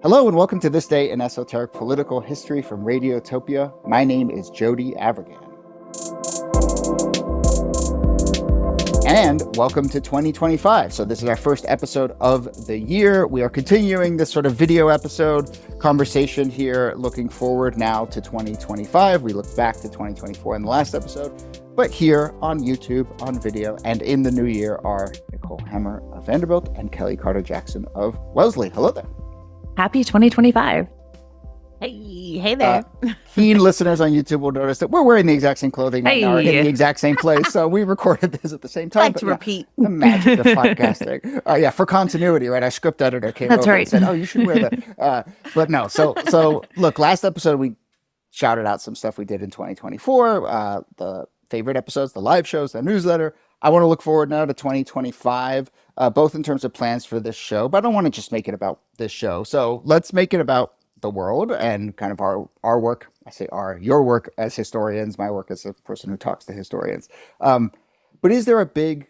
Hello and welcome to This Day in Esoteric Political History from Radiotopia. My name is Jody Avirgan. And welcome to 2025. So this is our first episode of the year. We are continuing this sort of video episode conversation here, looking forward now to 2025. We looked back to 2024 in the last episode, but here on YouTube, on video, and in the new year are Nicole Hammer of Vanderbilt and Kelly Carter-Jackson of Wellesley. Hello there. Happy 2025. Hey there. Keen listeners on YouTube will notice that we're wearing the exact same clothing right now, in the exact same place. So we recorded this at the same time. Like to repeat. The magic of podcasting. For continuity, right? Our script editor came over and said, "Oh, you should wear that." But no. So look, last episode we shouted out some stuff we did in 2024, the favorite episodes, the live shows, the newsletter. I want to look forward now to 2025, both in terms of plans for this show, but I don't want to just make it about this show. So let's make it about the world and kind of our work. I say your work as historians, my work as a person who talks to historians. But is there a big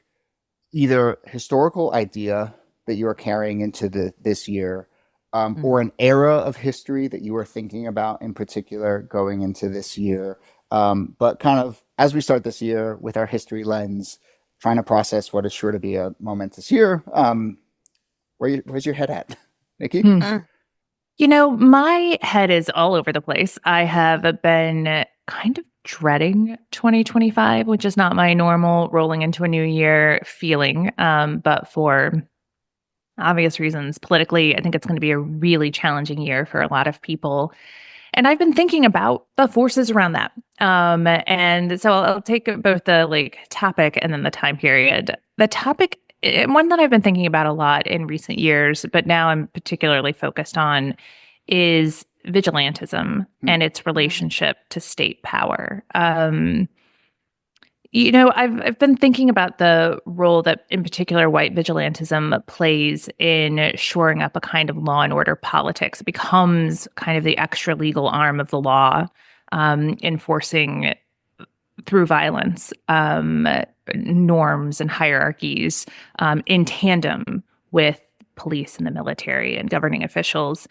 either historical idea that you are carrying into this year, or an era of history that you are thinking about in particular going into this year? But kind of as we start this year with our history lens, trying to process what is sure to be a momentous year, where's your head at, Nikki? You know, my head is all over the place. I have been kind of dreading 2025, which is not my normal rolling into a new year feeling. But for obvious reasons, politically, I think it's going to be a really challenging year for a lot of people. And I've been thinking about the forces around that. And so I'll take both the topic and then the time period. The topic, one that I've been thinking about a lot in recent years, but now I'm particularly focused on, is vigilantism and its relationship to state power. I've been thinking about the role that, in particular, white vigilantism plays in shoring up a kind of law and order politics. It becomes kind of the extra legal arm of the law, enforcing through violence norms and hierarchies in tandem with police and the military and governing officials.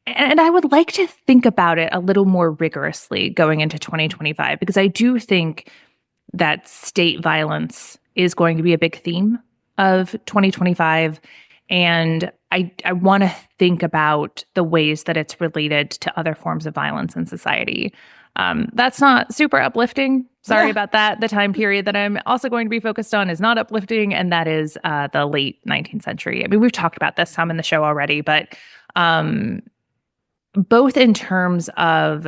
And I would like to think about it a little more rigorously going into 2025, because I do think that state violence is going to be a big theme of 2025. And I want to think about the ways that it's related to other forms of violence in society. That's not super uplifting. Sorry about that. The time period that I'm also going to be focused on is not uplifting, and that is the late 19th century. I mean, we've talked about this some in the show already, but both in terms of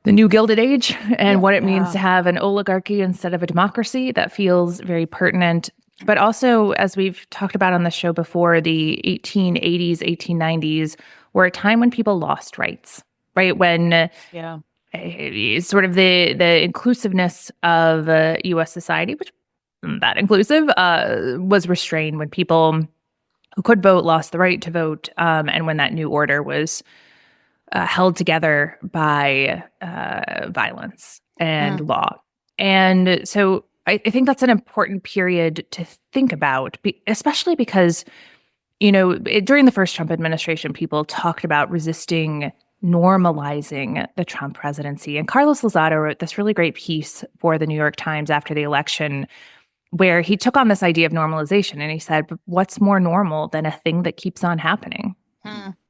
the new Gilded Age and what it means to have an oligarchy instead of a democracy, that feels very pertinent. But also, as we've talked about on the show before, the 1880s, 1890s were a time when people lost rights, right? When sort of the inclusiveness of U.S. society, which isn't that inclusive, was restrained when people who could vote lost the right to vote, and when that new order was held together by violence and law. And so I think that's an important period to think about, especially because, during the first Trump administration, people talked about resisting normalizing the Trump presidency. And Carlos Lozado wrote this really great piece for the New York Times after the election, where he took on this idea of normalization and he said, what's more normal than a thing that keeps on happening?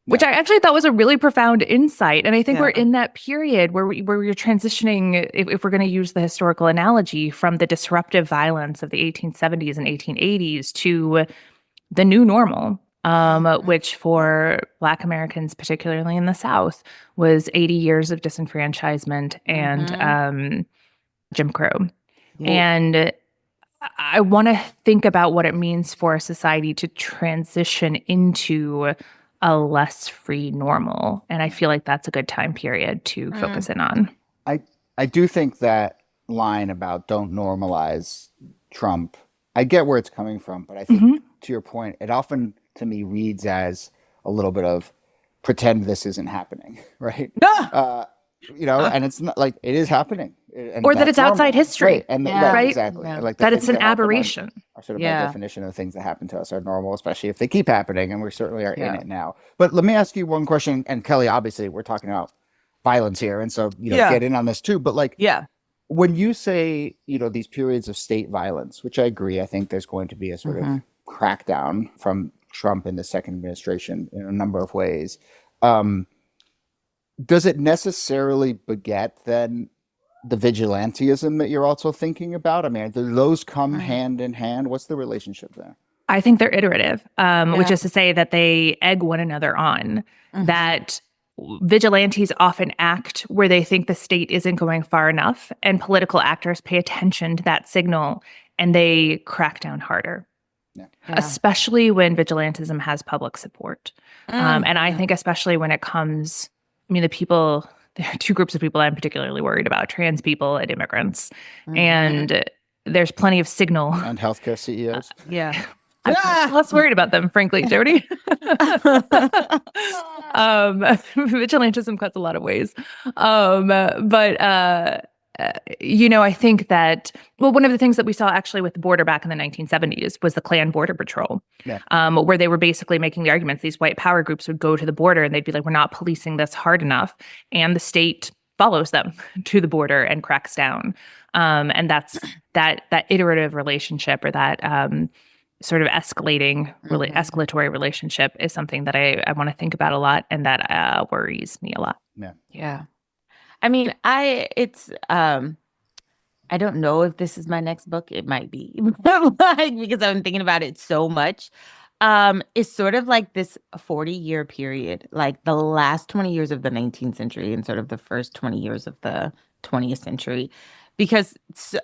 Which I actually thought was a really profound insight. And I think we're in that period where we're transitioning, if we're going to use the historical analogy, from the disruptive violence of the 1870s and 1880s to the new normal, which for Black Americans, particularly in the South, was 80 years of disenfranchisement and Jim Crow. And I want to think about what it means for a society to transition into a less free normal. And I feel like that's a good time period to focus in on. I do think that line about don't normalize Trump, I get where it's coming from, but I think to your point, it often to me reads as a little bit of pretend this isn't happening, right? And it's not like it is happening. or that it's outside history, right? And yeah. Right? Exactly. Yeah. Like that it's an aberration. Are sort of by definition of things that happen to us are normal, especially if they keep happening, and we certainly are in it now. But let me ask you one question, and Kelly, obviously, we're talking about violence here, and so get in on this too. But like, when you say these periods of state violence, which I agree, I think there's going to be a sort of crackdown from Trump in the second administration in a number of ways. Does it necessarily beget then the vigilantism that you're also thinking about? I mean, do those come hand in hand? What's the relationship there? I think they're iterative, which is to say that they egg one another on, that vigilantes often act where they think the state isn't going far enough, and political actors pay attention to that signal and they crack down harder. Especially when vigilantism has public support. And I think especially when it comes, there are two groups of people I'm particularly worried about: trans people and immigrants. And there's plenty of signal. And healthcare CEOs. I'm less worried about them, frankly, Jody. Vigilantism cuts a lot of ways. I think that, one of the things that we saw actually with the border back in the 1970s was the Klan Border Patrol, where they were basically making the arguments. These white power groups would go to the border and they'd be like, we're not policing this hard enough. And the state follows them to the border and cracks down. And that's that iterative relationship, or that sort of escalatory relationship, is something that I want to think about a lot, and that worries me a lot. Yeah. I mean, I don't know if this is my next book. It might be, because I've been thinking about it so much. It's sort of like this 40-year period, like the last 20 years of the 19th century and sort of the first 20 years of the 20th century. Because,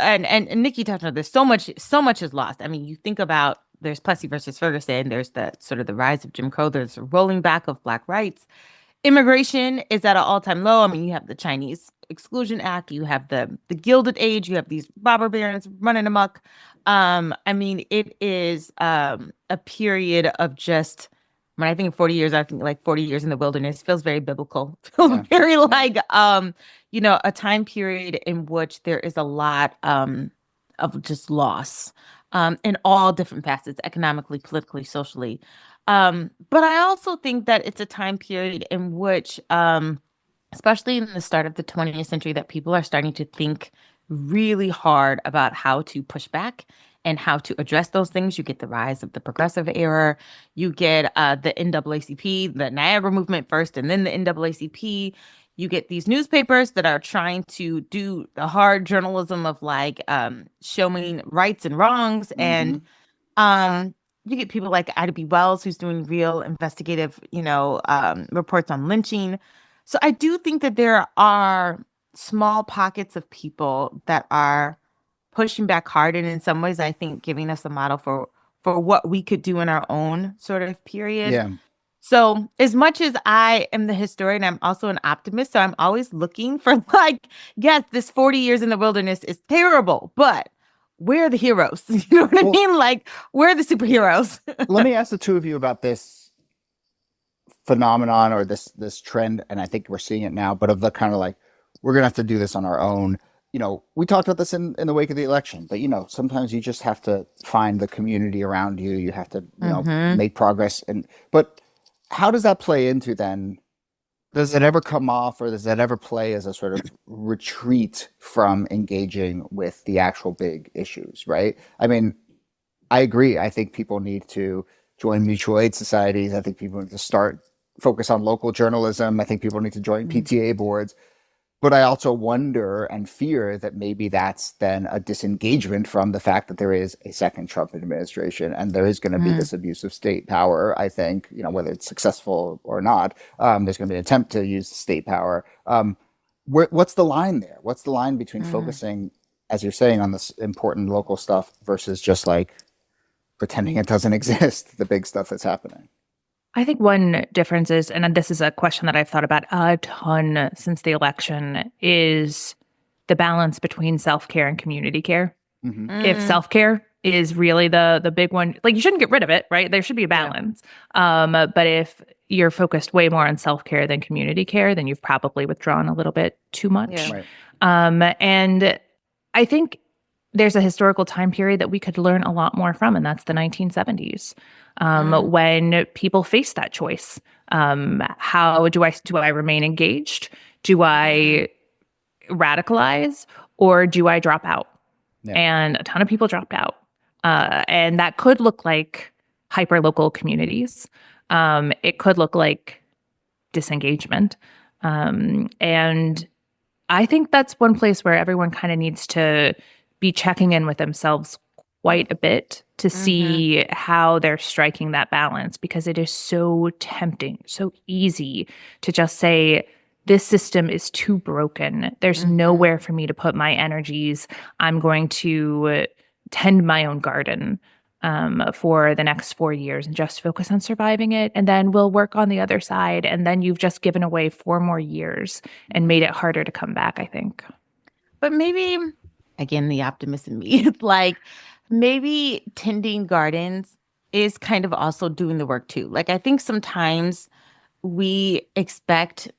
and Nikki touched on this, so much is lost. I mean, you think about, there's Plessy versus Ferguson, there's the sort of the rise of Jim Crow, there's a rolling back of Black rights. Immigration is at an all-time low. I mean, you have the Chinese Exclusion Act, you have the Gilded Age, you have these robber barons running amok. I mean, it is a period of just, when I think of 40 years, I think like 40 years in the wilderness. It feels very biblical. It feels very like, a time period in which there is a lot of just loss in all different facets, economically, politically, socially. But I also think that it's a time period in which, especially in the start of the 20th century, that people are starting to think really hard about how to push back and how to address those things. You get the rise of the progressive era. You get the NAACP, the Niagara movement first, and then the NAACP. You get these newspapers that are trying to do the hard journalism of like showing rights and wrongs. And you get people like Ida B. Wells, who's doing real investigative, reports on lynching. So I do think that there are small pockets of people that are pushing back hard, and in some ways, I think giving us a model for what we could do in our own sort of period. Yeah. So as much as I am the historian, I'm also an optimist. So I'm always looking for like, yes, this 40 years in the wilderness is terrible, but where are the heroes? You know what I mean? Like, where are the superheroes? Let me ask the two of you about this phenomenon, or this trend, and I think we're seeing it now, but of the kind of like, we're going to have to do this on our own. We talked about this in the wake of the election, but, sometimes you just have to find the community around you. You have to, make progress. But how does that play into then? Does it ever come off, or does that ever play as a sort of retreat from engaging with the actual big issues, right? I mean, I agree. I think people need to join mutual aid societies. I think people need to focus on local journalism. I think people need to join PTA boards. But I also wonder and fear that maybe that's then a disengagement from the fact that there is a second Trump administration, and there is going to be this abuse of state power. I think, whether it's successful or not, there's going to be an attempt to use state power. What's the line there? What's the line between focusing, as you're saying, on this important local stuff versus just like pretending it doesn't exist, the big stuff that's happening? I think one difference is, and this is a question that I've thought about a ton since the election, is the balance between self-care and community care. If self-care is really the big one. Like, you shouldn't get rid of it, right? There should be a balance. But if you're focused way more on self-care than community care, then you've probably withdrawn a little bit too much. Yeah. Right. And I think there's a historical time period that we could learn a lot more from, and that's the 1970s, when people faced that choice. How do I remain engaged? Do I radicalize, or do I drop out? Yeah. And a ton of people dropped out. And that could look like hyper-local communities. It could look like disengagement. And I think that's one place where everyone kind of needs to be checking in with themselves quite a bit to see how they're striking that balance, because it is so tempting, so easy to just say, this system is too broken. There's nowhere for me to put my energies. I'm going to tend my own garden for the next 4 years and just focus on surviving it. And then we'll work on the other side. And then you've just given away 4 more years and made it harder to come back, I think. But maybe, again, the optimist in me, it's like maybe tending gardens is kind of also doing the work too. Like, I think sometimes we expect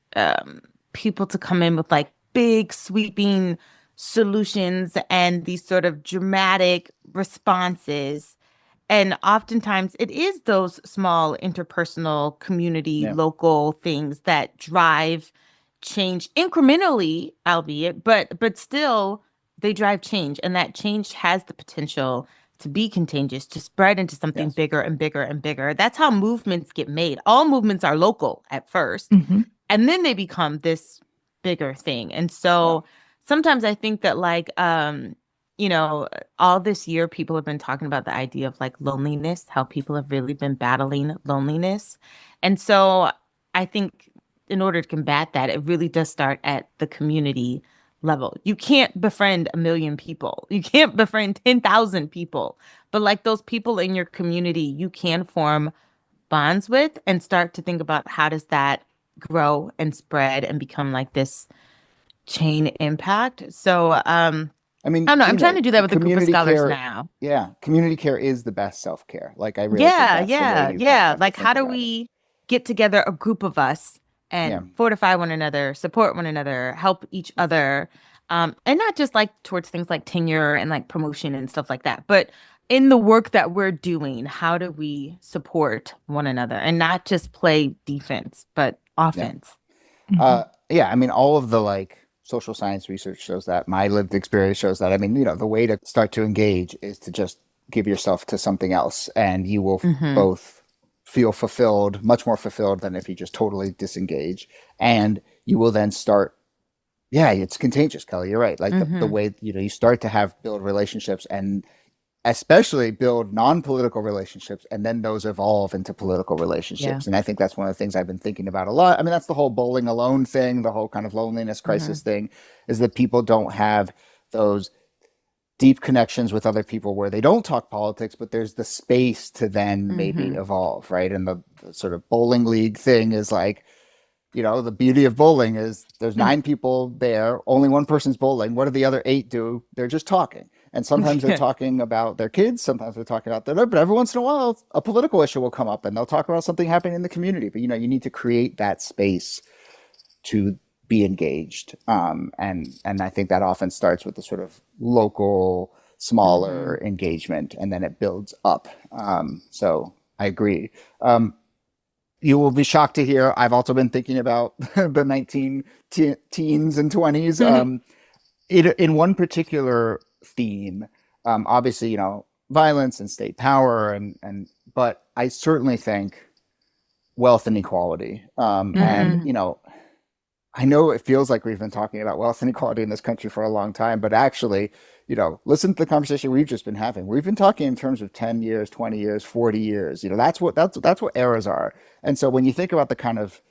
people to come in with like big sweeping solutions and these sort of dramatic responses. And oftentimes it is those small interpersonal, community, local things that drive change incrementally, albeit, but still they drive change. And that change has the potential to be contagious, to spread into something bigger and bigger and bigger. That's how movements get made. All movements are local at first, and then they become this bigger thing. And so sometimes I think that, like, you know, all this year, people have been talking about the idea of like loneliness, how people have really been battling loneliness. And so I think in order to combat that, it really does start at the community level. You can't befriend 1 million people. You can't befriend 10,000 people. But like those people in your community, you can form bonds with and start to think about how does that grow and spread and become like this chain impact. So I mean, I don't know. I'm trying to do that with a group of scholars now. Yeah. Community care is the best self-care. Like, I really think that's the way you have Like, to how think do about we get together a group of us and fortify one another, support one another, help each other, and not just like towards things like tenure and like promotion and stuff like that, but in the work that we're doing, how do we support one another and not just play defense, but offense? I mean, all of the like social science research shows that. My lived experience shows that. I mean, you know, the way to start to engage is to just give yourself to something else, and you will both feel fulfilled, much more fulfilled than if you just totally disengage. And you will then start, it's contagious, Kelly. You're right. Like the way, you know, you start to build relationships, and especially build non-political relationships, and then those evolve into political relationships. And I think that's one of the things I've been thinking about a lot. I mean, that's the whole bowling alone thing, the whole kind of loneliness crisis thing, is that people don't have those deep connections with other people where they don't talk politics, but there's the space to then maybe evolve, right? And the sort of bowling league thing is like, you know, the beauty of bowling is there's 9 people there, only one person's bowling. What do the other 8 do? They're just talking. And sometimes they're talking about their kids, sometimes they're talking about but every once in a while, a political issue will come up and they'll talk about something happening in the community. But, you know, you need to create that space to be engaged. And I think that often starts with the sort of local, smaller engagement, and then it builds up. So I agree. You will be shocked to hear I've also been thinking about the 19 teens and 20s. In one particular theme, obviously, you know, violence and state power, but I certainly think wealth inequality. And, you know, I know it feels like we've been talking about wealth inequality in this country for a long time, but actually, you know, listen to the conversation we've just been having. We've been talking in terms of 10 years, 20 years, 40 years. You know, that's what eras are. And so when you think about the kind of,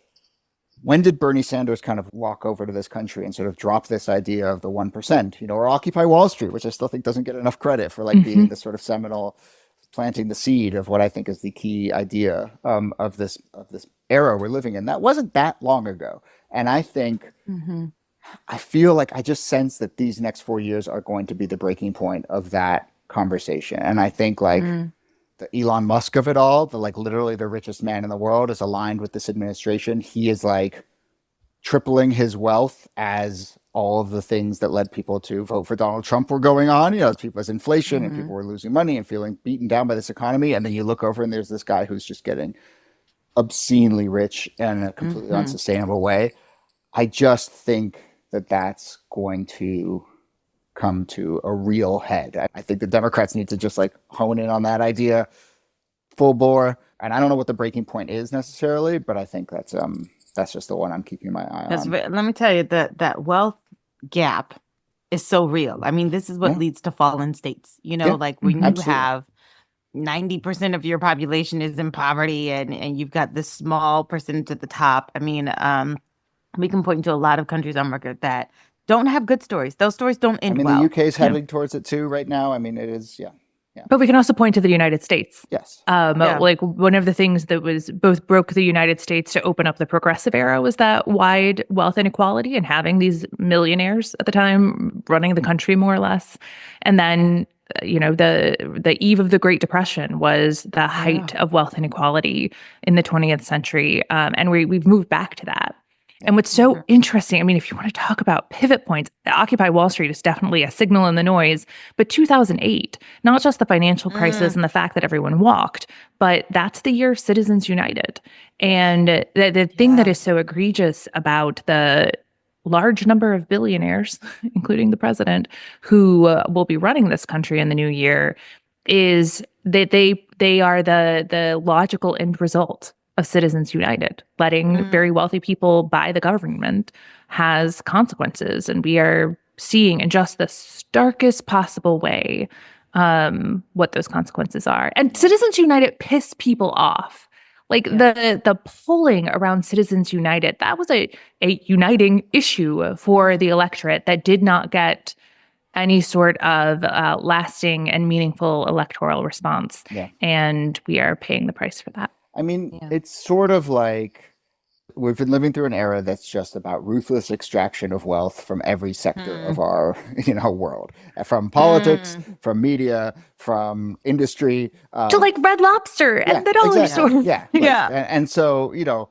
when did Bernie Sanders kind of walk over to this country and sort of drop this idea of the 1%, you know, or Occupy Wall Street, which I still think doesn't get enough credit for like being the sort of seminal, planting the seed of what I think is the key idea of this era we're living in. That wasn't that long ago. And I think, I feel like I just sense that these next 4 years are going to be the breaking point of that conversation. And I think like the Elon Musk of it all, the like literally the richest man in the world, is aligned with this administration. He is like tripling his wealth as all of the things that led people to vote for Donald Trump were going on. You know, people as inflation and people were losing money and feeling beaten down by this economy. And then you look over and there's this guy who's just getting obscenely rich in a completely unsustainable way. I just think that that's going to come to a real head. I think the Democrats need to just like hone in on that idea full bore. And I don't know what the breaking point is necessarily, but I think that's just the one I'm keeping my eye on. Let me tell you that wealth gap is so real. I mean, this is what leads to fallen states. You know, like when you have 90% of your population is in poverty and you've got this small percentage at the top. I mean, we can point to a lot of countries on record that don't have good stories. Those stories don't end well. I mean, the UK is heading towards it too right now. I mean, it is, yeah. But we can also point to the United States. Yes. Like one of the things that was both broke the United States to open up the progressive era was that wide wealth inequality and having these millionaires at the time running the country more or less. And then, the eve of the Great Depression was the height of wealth inequality in the 20th century. And we've moved back to that. And what's so interesting, I mean, if you want to talk about pivot points, Occupy Wall Street is definitely a signal in the noise. But 2008, not just the financial crisis and the fact that everyone walked, but that's the year Citizens United. And the thing that is so egregious about the large number of billionaires, including the president, who will be running this country in the new year, is that they are the logical end result of Citizens United. Letting very wealthy people buy the government has consequences, and we are seeing in just the starkest possible way what those consequences are. And Citizens United pissed people off. Like the polling around Citizens United, that was a uniting issue for the electorate that did not get any sort of lasting and meaningful electoral response. And we are paying the price for that. I mean, it's sort of like we've been living through an era that's just about ruthless extraction of wealth from every sector of our, world, from politics, from media, from industry, to like Red Lobster and the dollar store. And so,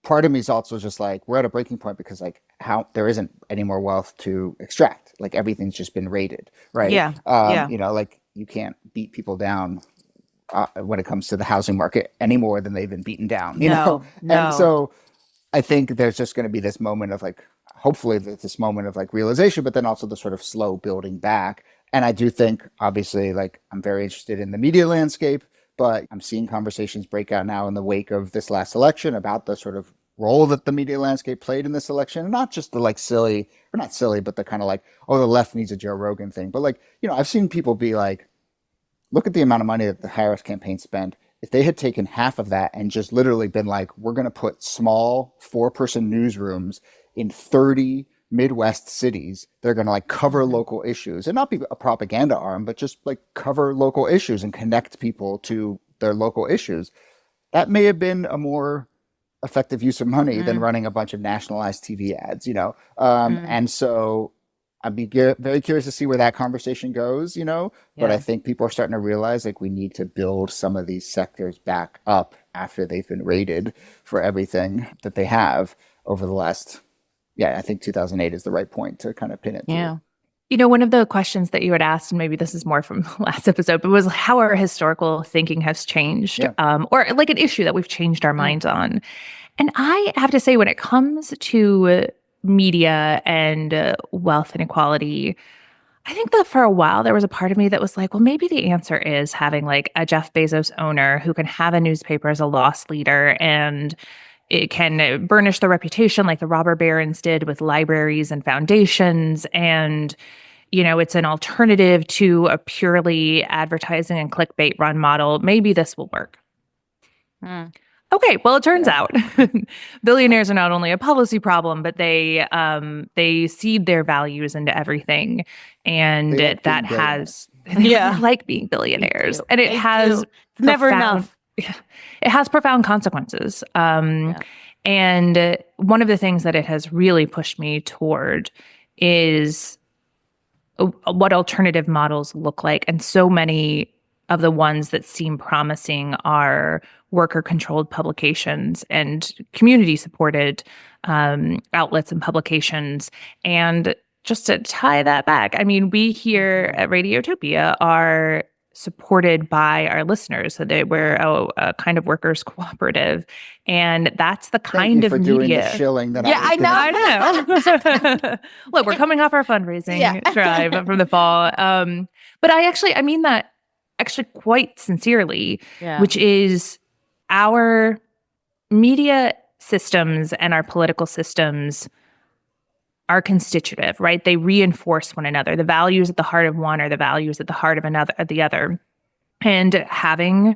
part of me is also just like, we're at a breaking point because like how there isn't any more wealth to extract. Like everything's just been raided, right? Like you can't beat people down when it comes to the housing market any more than they've been beaten down, you know? And so I think there's just going to be this moment of like, hopefully this moment of like realization, but then also the sort of slow building back. And I do think, obviously, like I'm very interested in the media landscape, but I'm seeing conversations break out now in the wake of this last election about the sort of role that the media landscape played in this election. And not just the like silly, or not silly, but the kind of like, oh, the left needs a Joe Rogan thing. But like, I've seen people be like, look at the amount of money that the Harris campaign spent. If they had taken half of that and just literally been like, we're going to put small 4-person newsrooms in 30 Midwest cities, they're going to like cover local issues and not be a propaganda arm, but just like cover local issues and connect people to their local issues. That may have been a more effective use of money than running a bunch of nationalized TV ads, And so I'd be very curious to see where that conversation goes, but I think people are starting to realize like we need to build some of these sectors back up after they've been raided for everything that they have over the last, I think 2008 is the right point to kind of pin it to. One of the questions that you had asked, and maybe this is more from the last episode, but was how our historical thinking has changed, or like an issue that we've changed our minds on. And I have to say, when it comes to media and wealth inequality, I think that for a while there was a part of me that was like, well, maybe the answer is having like a Jeff Bezos owner who can have a newspaper as a loss leader, and it can burnish the reputation like the robber barons did with libraries and foundations. And, it's an alternative to a purely advertising and clickbait run model. Maybe this will work. Okay, well, it turns out billionaires are not only a policy problem, but they seed their values into everything, and that has like being billionaires, and it has it's never enough. It has profound consequences. And one of the things that it has really pushed me toward is what alternative models look like. And so many of the ones that seem promising are worker-controlled publications and community-supported outlets and publications. And just to tie that back, I mean, we here at Radiotopia are supported by our listeners. So we're a kind of workers cooperative, and that's the kind Thank you of for media. doing the shilling that Yeah, I I know. Look, we're coming off our fundraising drive from the fall. But I mean that actually quite sincerely, which is our media systems and our political systems are constitutive, right? They reinforce one another. The values at the heart of one are the values at the heart of the other. And having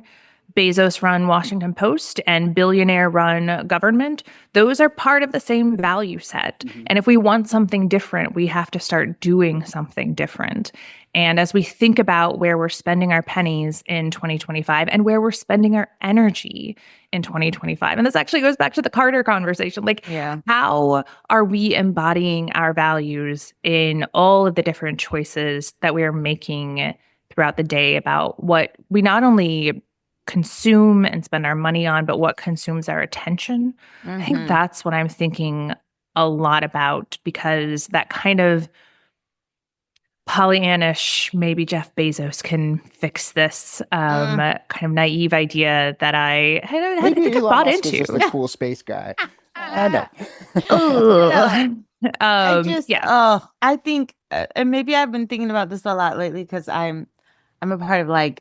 Bezos run Washington Post and billionaire run government, those are part of the same value set. Mm-hmm. And if we want something different, we have to start doing something different. And as we think about where we're spending our pennies in 2025 and where we're spending our energy in 2025, and this actually goes back to the Carter conversation, how are we embodying our values in all of the different choices that we are making throughout the day about what we not only consume and spend our money on, but what consumes our attention? Mm-hmm. I think that's what I'm thinking a lot about, because that kind of Pollyannish, maybe Jeff Bezos can fix this kind of naive idea that I think I bought into. Just a cool space guy. I know. I think, and maybe I've been thinking about this a lot lately because I'm a part of I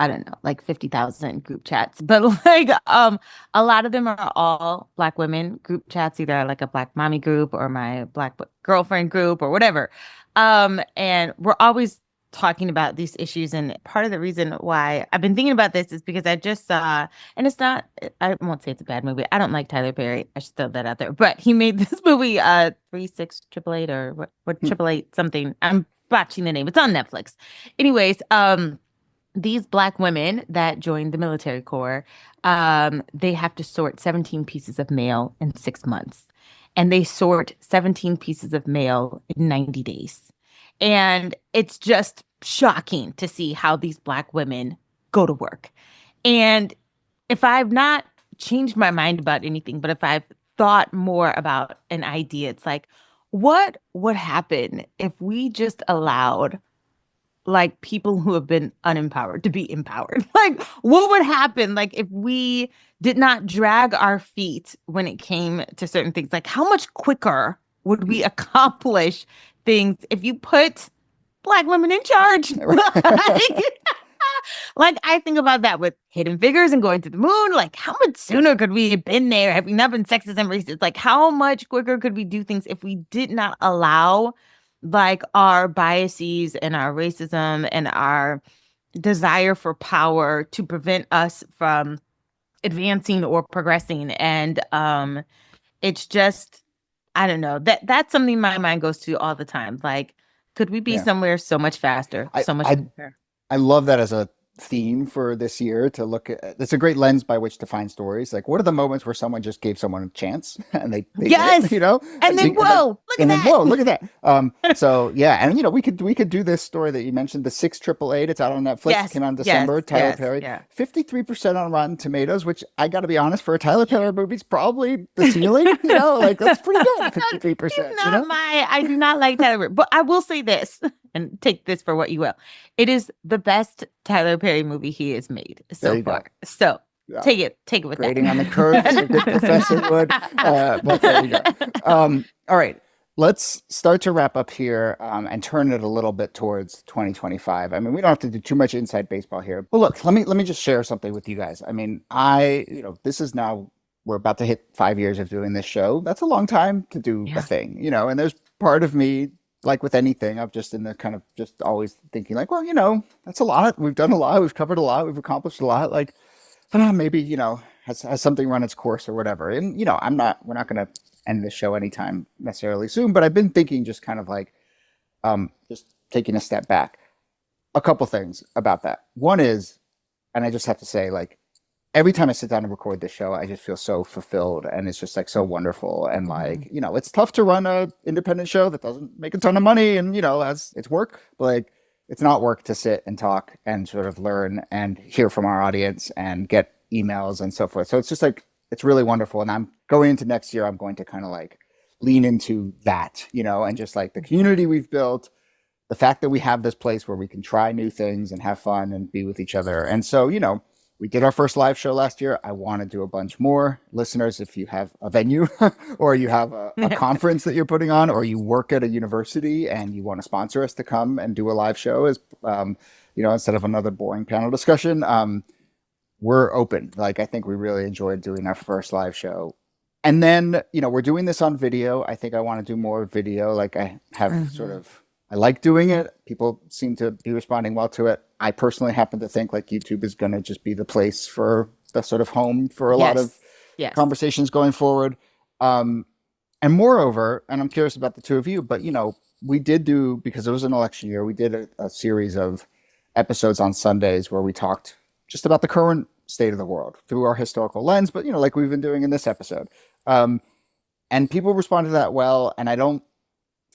don't know, 50,000 group chats, but a lot of them are all Black women group chats, either a Black mommy group or my Black girlfriend group or whatever. And we're always talking about these issues. And part of the reason why I've been thinking about this is because I just saw, and I won't say it's a bad movie. I don't like Tyler Perry. I should throw that out there. But he made this movie, 36888 or what 888 something. I'm botching the name. It's on Netflix. Anyways, these Black women that joined the military corps, they have to sort 17 pieces of mail in 6 months. And they sort 17 pieces of mail in 90 days. And it's just shocking to see how these Black women go to work. And if I've not changed my mind about anything, but if I've thought more about an idea, it's what would happen if we just allowed people who have been unempowered to be empowered? What would happen if we did not drag our feet when it came to certain things? How much quicker would we accomplish things if you put Black women in charge? I think about that with Hidden Figures and Going to the Moon. How much sooner could we have been there had we not been sexist and racist? How much quicker could we do things if we did not allow our biases and our racism and our desire for power to prevent us from advancing or progressing? And it's just, I don't know, that's something my mind goes to all the time. Could we be somewhere so much faster, so much quicker? I love that as a theme for this year to look at. It's a great lens by which to find stories. What are the moments where someone just gave someone a chance and they yes, did, and then whoa, look at that. So yeah, and we could do this story that you mentioned, the 6888. It's out on Netflix. Yes, came out in December. Tyler Perry, 53% on Rotten Tomatoes, which I got to be honest, for a Tyler Perry movie, is probably the ceiling. That's pretty good. 53%. I do not like Tyler Perry, but I will say this, and take this for what you will. It is the best Tyler Perry movie he has made so far. So take it with Grading that. on the curve, as a good professor would. But there you go. All right, let's start to wrap up here and turn it a little bit towards 2025. I mean, we don't have to do too much inside baseball here. Well, look, let me just share something with you guys. I mean, this is now, we're about to hit 5 years of doing this show. That's a long time to do a thing, and there's part of me, with anything, I'm just in the kind of just always thinking that's a lot. We've done a lot. We've covered a lot. We've accomplished a lot. Maybe, has something run its course or whatever. And, we're not going to end this show anytime necessarily soon, but I've been thinking just kind of just taking a step back. A couple things about that. One is, and I just have to say, every time I sit down and record this show, I just feel so fulfilled, and it's just like so wonderful. And like, you know, it's tough to run a independent show that doesn't make a ton of money, and you know, has it's work, but like, it's not work to sit and talk and sort of learn and hear from our audience and get emails and so forth. So it's just like, it's really wonderful. And I'm going into next year, I'm going to kind of like lean into that, you know, and just like the community we've built, the fact that we have this place where we can try new things and have fun and be with each other. And so, you know, we did our first live show last year. I want to do a bunch more. Listeners, if you have a venue or you have a conference that you're putting on, or you work at a university and you want to sponsor us to come and do a live show, as you know, instead of another boring panel discussion, we're open. Like, I think we really enjoyed doing our first live show. And then, you know, we're doing this on video. I think I want to do more video. Like, I have sort of, I like doing it. People seem to be responding well to it. I personally happen to think like YouTube is going to just be the place for the sort of home for a lot of conversations going forward. And moreover, and I'm curious about the two of you, but, you know, we did do, because it was an election year, we did a series of episodes on Sundays where we talked just about the current state of the world through our historical lens, but, you know, like we've been doing in this episode. And people responded to that well, and I don't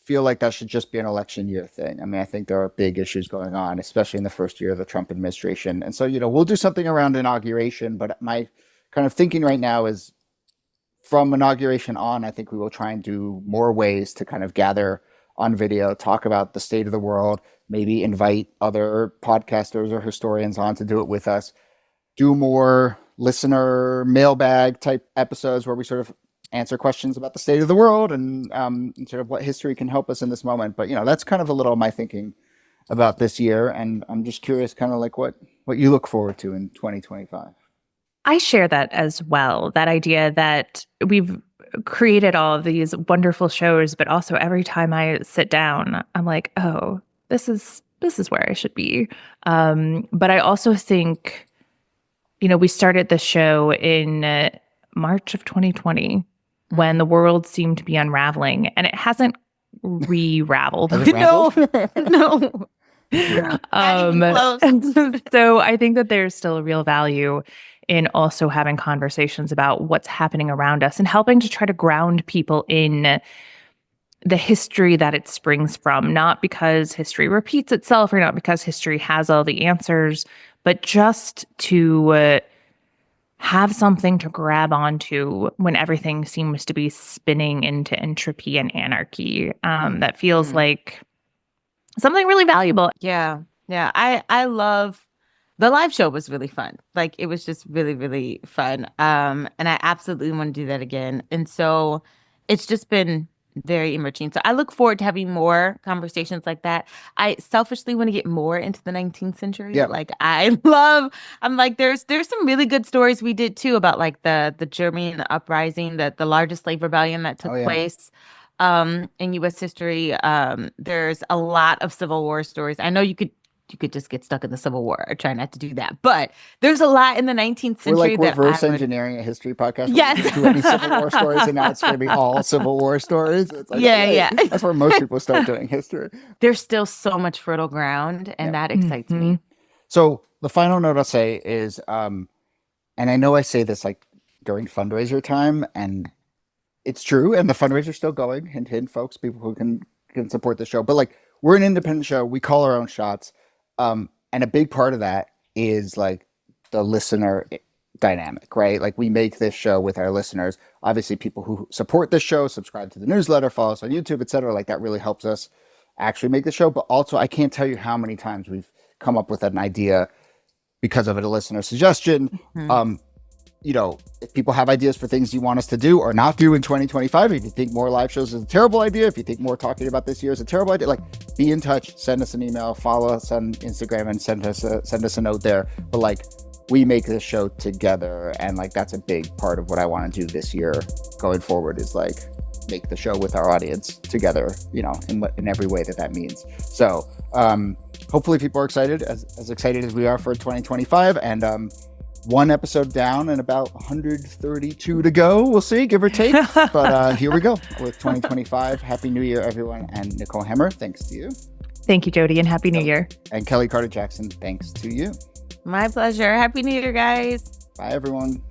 feel like that should just be an election year thing. I mean, I think there are big issues going on, especially in the first year of the Trump administration. And so, you know, we'll do something around inauguration, but my kind of thinking right now is from inauguration on, I think we will try and do more ways to kind of gather on video, talk about the state of the world, maybe invite other podcasters or historians on to do it with us, do more listener mailbag type episodes where we sort of answer questions about the state of the world and sort of what history can help us in this moment. But, you know, that's kind of a little of my thinking about this year. And I'm just curious kind of like what you look forward to in 2025. I share that as well. That idea that we've created all of these wonderful shows, but also every time I sit down, I'm like, oh, this is where I should be. But I also think, you know, we started the show in March of 2020 when the world seemed to be unraveling, and it hasn't re-raveled. No. So I think that there's still a real value in also having conversations about what's happening around us and helping to try to ground people in the history that it springs from, not because history repeats itself or not because history has all the answers, but just to have something to grab onto when everything seems to be spinning into entropy and anarchy. That feels like something really valuable. Yeah. I love the live show. Was really fun. Like, it was just really, really fun. And I absolutely want to do that again. And so it's just been very enriching. So I look forward to having more conversations like that. I selfishly want to get more into the 19th century. Yeah. Like, I'm like, there's some really good stories we did too about like the German uprising, the largest slave rebellion that took place in U.S. history. There's a lot of Civil War stories. I know you could just get stuck in the Civil War. I try not to do that. But there's a lot in the 19th century. We're like reverse engineering a history podcast. Yes. We do any Civil War stories, and now it's going to be all Civil War stories. It's like, yeah. That's where most people start doing history. There's still so much fertile ground, and that excites me. So the final note I'll say is, and I know I say this like during fundraiser time, and it's true, and the fundraiser's still going. Hint, hint, folks, people who can support the show. But like, we're an independent show. We call our own shots. And a big part of that is like the listener dynamic, right? Like, we make this show with our listeners. Obviously, people who support this show, subscribe to the newsletter, follow us on YouTube, etc. Like, that really helps us actually make the show. But also, I can't tell you how many times we've come up with an idea because of a listener suggestion. You know, if people have ideas for things you want us to do or not do in 2025, if you think more live shows is a terrible idea, if you think more talking about this year is a terrible idea, like, be in touch, send us an email, follow us on Instagram, and send us a note there. But like, we make this show together, and like, that's a big part of what I want to do this year going forward, is like make the show with our audience together, you know, in every way that means. So hopefully people are excited, as excited as we are for 2025, and one episode down and about 132 to go. We'll see, give or take. But here we go with 2025. Happy New Year, everyone. And Nicole Hemmer, thanks to you. Thank you, Jody, and Happy New Year. And Kelly Carter Jackson, thanks to you. My pleasure. Happy New Year, guys. Bye, everyone.